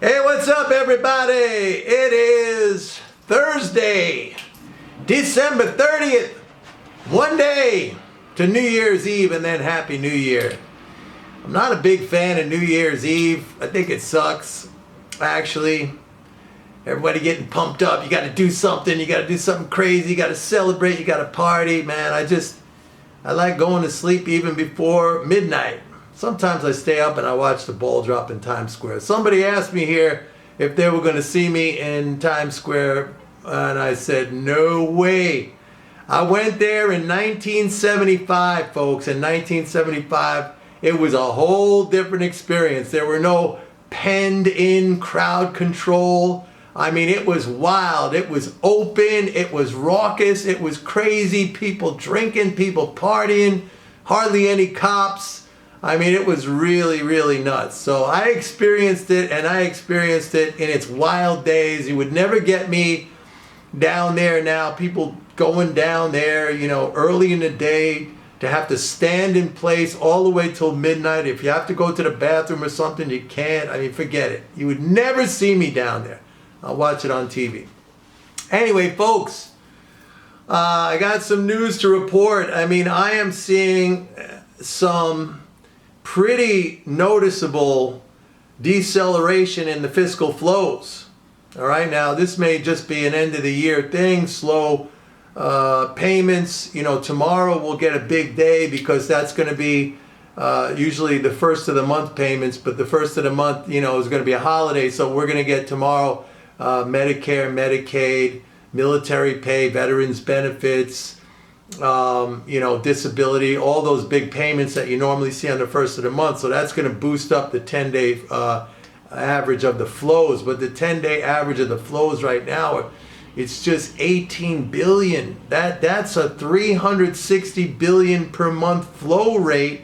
Hey, what's up, everybody? It is Thursday, December 30th. One day to New Year's Eve and then Happy New Year. I'm not a big fan of New Year's Eve. I think it sucks, actually. Everybody getting pumped up. You got to do something. You got to do something crazy. You got to celebrate. You got to party. Man, I like going to sleep even before midnight. Sometimes I stay up and I watch the ball drop in Times Square. Somebody asked me here if they were going to see me in Times Square, and I said, no way. I went there in 1975, folks. In 1975, it was a whole different experience. There were no penned-in crowd control. I mean, it was wild. It was open. It was raucous. It was crazy. People drinking, people partying, hardly any cops. I mean, it was really, really nuts. So I experienced it, and I experienced it in its wild days. You would never get me down there now. People going down there, early in the day to have to stand in place all the way till midnight. If you have to go to the bathroom or something, you can't. I mean, forget it. You would never see me down there. I'll watch it on TV. Anyway, folks, I got some news to report. I mean, I am seeing some pretty noticeable deceleration in the fiscal flows. All right, now this may just be an end of the year thing, slow payments. Tomorrow we'll get a big day because that's going to be usually the first of the month payments, but the first of the month, is going to be a holiday. So we're going to get tomorrow Medicare, Medicaid, military pay, veterans benefits, disability, all those big payments that you normally see on the first of the month. So that's going to boost up the 10-day average of the flows. But the 10-day average of the flows right now, it's just 18 billion. That's a 360 billion per month flow rate.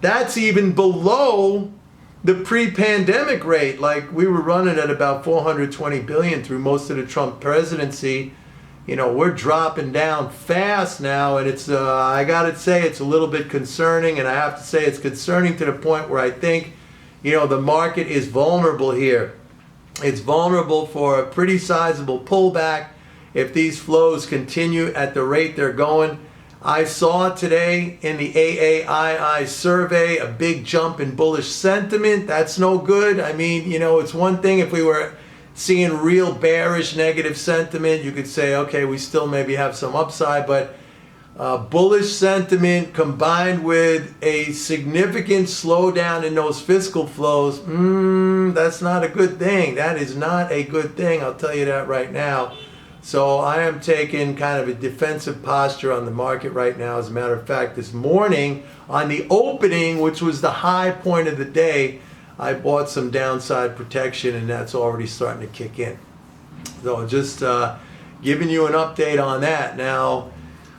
That's even below the pre-pandemic rate. Like, we were running at about 420 billion through most of the Trump presidency. We're dropping down fast now, and it's I gotta say it's a little bit concerning, and I have to say it's concerning to the point where I think the market is vulnerable here. It's vulnerable for a pretty sizable pullback if these flows continue at the rate they're going. I saw today in the AAII survey a big jump in bullish sentiment. That's no good. I mean, it's one thing if we were seeing real bearish negative sentiment, you could say, okay, we still maybe have some upside, but bullish sentiment combined with a significant slowdown in those fiscal flows, that's not a good thing. That is not a good thing, I'll tell you that right now. So I am taking kind of a defensive posture on the market right now. As a matter of fact, this morning on the opening, which was the high point of the day, I bought some downside protection, and that's already starting to kick in. So just giving you an update on that. Now,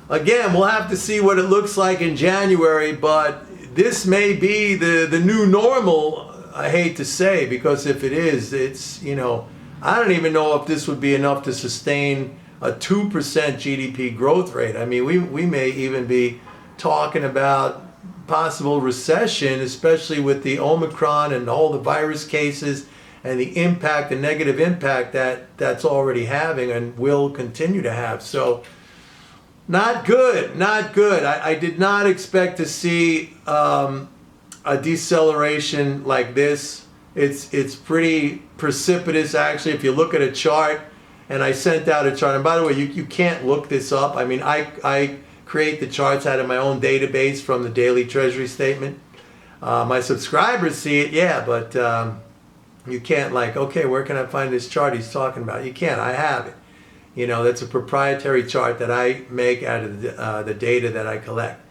again, we'll have to see what it looks like in January, but this may be the new normal, I hate to say, because if it is, it's, I don't even know if this would be enough to sustain a 2% GDP growth rate. I mean, we may even be talking about possible recession, especially with the Omicron and all the virus cases and the impact, the negative impact that's already having and will continue to have. So not good, not good. I did not expect to see a deceleration like this. It's pretty precipitous, actually. If you look at a chart, and I sent out a chart, and by the way, you can't look this up. I mean, I create the charts out of my own database from the daily treasury statement. My subscribers see it, yeah, but you can't okay, where can I find this chart he's talking about? You can't, I have it. That's a proprietary chart that I make out of the data that I collect.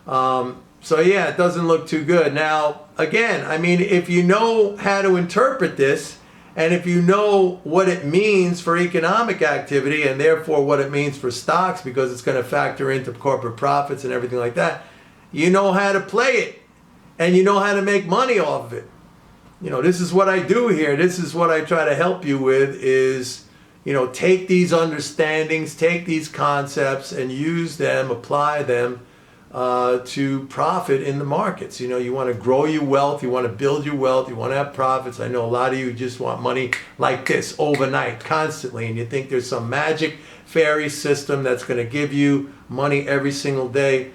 So yeah, it doesn't look too good. Now, again, I mean, if you know how to interpret this, and if you know what it means for economic activity and therefore what it means for stocks, because it's going to factor into corporate profits and everything like that, you know how to play it and you know how to make money off of it. This is what I do here. This is what I try to help you with is, take these understandings, take these concepts and use them, apply them to profit in the markets. You know, you want to grow your wealth, you want to build your wealth, you want to have profits. I know a lot of you just want money like this overnight, constantly, and you think there's some magic fairy system that's going to give you money every single day.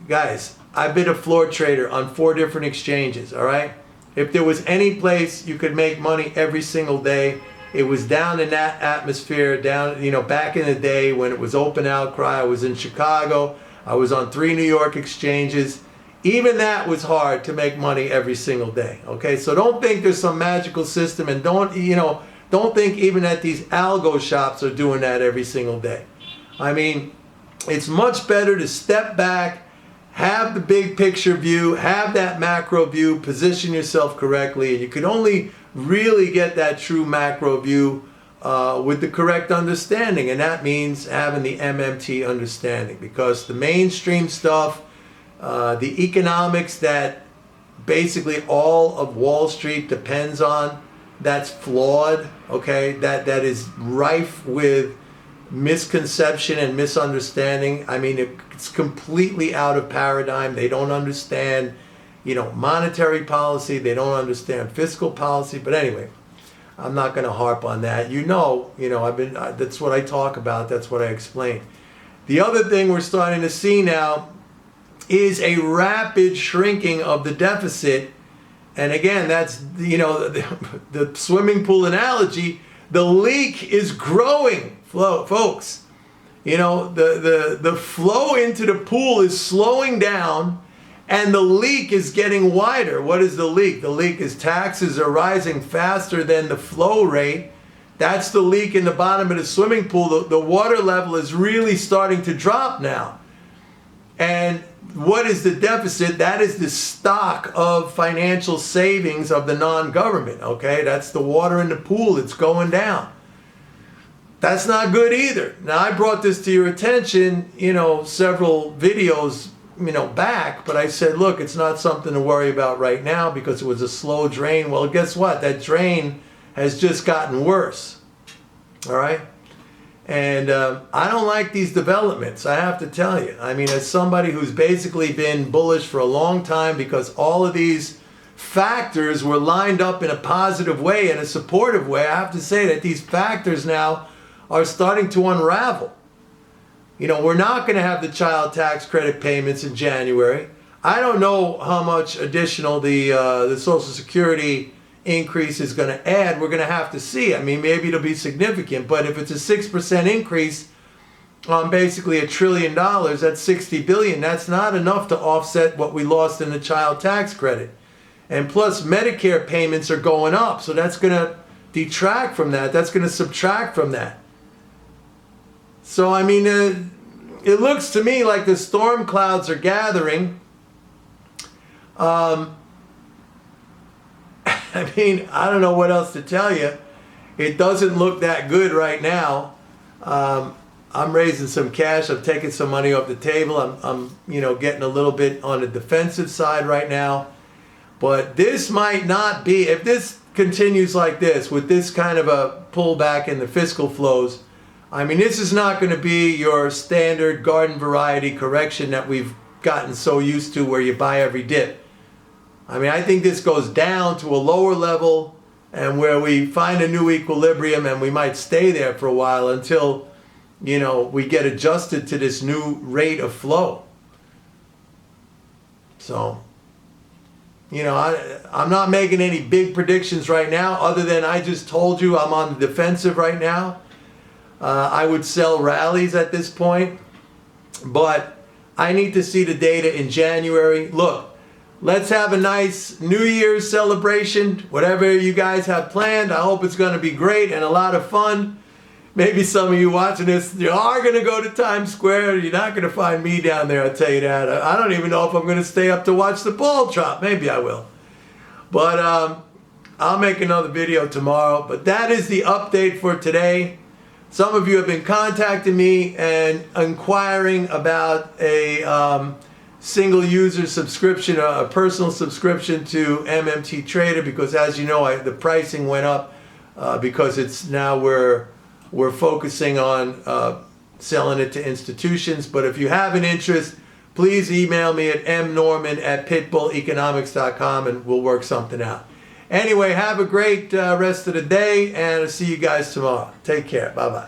Guys, I've been a floor trader on 4 different exchanges, all right? If there was any place you could make money every single day, it was down in that atmosphere, down, you know, back in the day when it was open outcry. I was in Chicago. I was on 3 New York exchanges. Even that was hard to make money every single day, okay? So don't think there's some magical system, and don't think even that these algo shops are doing that every single day. I mean, it's much better to step back, have the big picture view, have that macro view, position yourself correctly, and you can only really get that true macro view with the correct understanding, and that means having the MMT understanding, because the mainstream stuff, the economics that basically all of Wall Street depends on, that's flawed, okay? That is rife with misconception and misunderstanding. I mean, it's completely out of paradigm. They don't understand, you know, monetary policy. They don't understand fiscal policy. But anyway, I'm not going to harp on that. You know, that's what I talk about. That's what I explain. The other thing we're starting to see now is a rapid shrinking of the deficit. And again, that's, you know, the swimming pool analogy. The leak is growing, folks. You know, the flow into the pool is slowing down, and the leak is getting wider. What is the leak? The leak is taxes are rising faster than the flow rate. That's the leak in the bottom of the swimming pool. The water level is really starting to drop now. And what is the deficit? That is the stock of financial savings of the non-government, okay? That's the water in the pool. It's going down. That's not good either. Now, I brought this to your attention, you know, several videos, you know, back, but I said, look, it's not something to worry about right now because it was a slow drain. Well, guess what? That drain has just gotten worse, all right? And I don't like these developments, I have to tell you. I mean, as somebody who's basically been bullish for a long time because all of these factors were lined up in a positive way, in a supportive way, I have to say that these factors now are starting to unravel. You know, we're not going to have the child tax credit payments in January. I don't know how much additional the Social Security increase is going to add. We're going to have to see. I mean, maybe it'll be significant, but if it's a 6% increase on basically $1 trillion, that's 60 billion. That's not enough to offset what we lost in the child tax credit. And plus Medicare payments are going up, so that's going to detract from that. That's going to subtract from that. So I mean, it looks to me like the storm clouds are gathering. I mean, I don't know what else to tell you. It doesn't look that good right now. I'm raising some cash. I'm taking some money off the table. I'm you know, getting a little bit on the defensive side right now. But this might not be, if this continues like this, with this kind of a pullback in the fiscal flows, I mean, this is not going to be your standard garden variety correction that we've gotten so used to where you buy every dip. I mean, I think this goes down to a lower level and where we find a new equilibrium, and we might stay there for a while until, you know, we get adjusted to this new rate of flow. So, you know, I'm not making any big predictions right now, other than I just told you I'm on the defensive right now. I would sell rallies at this point, but I need to see the data in January. Look, let's have a nice New Year's celebration. Whatever you guys have planned, I hope it's going to be great and a lot of fun. Maybe some of you watching this, you are going to go to Times Square. You're not going to find me down there, I'll tell you that. I don't even know if I'm going to stay up to watch the ball drop. Maybe I will. But I'll make another video tomorrow. But that is the update for today. Some of you have been contacting me and inquiring about a single user subscription, a personal subscription to MMT Trader, because as you know, the pricing went up because it's now we're focusing on selling it to institutions. But if you have an interest, please email me at mnorman@pitbulleconomics.com and we'll work something out. Anyway, have a great rest of the day, and I'll see you guys tomorrow. Take care. Bye-bye.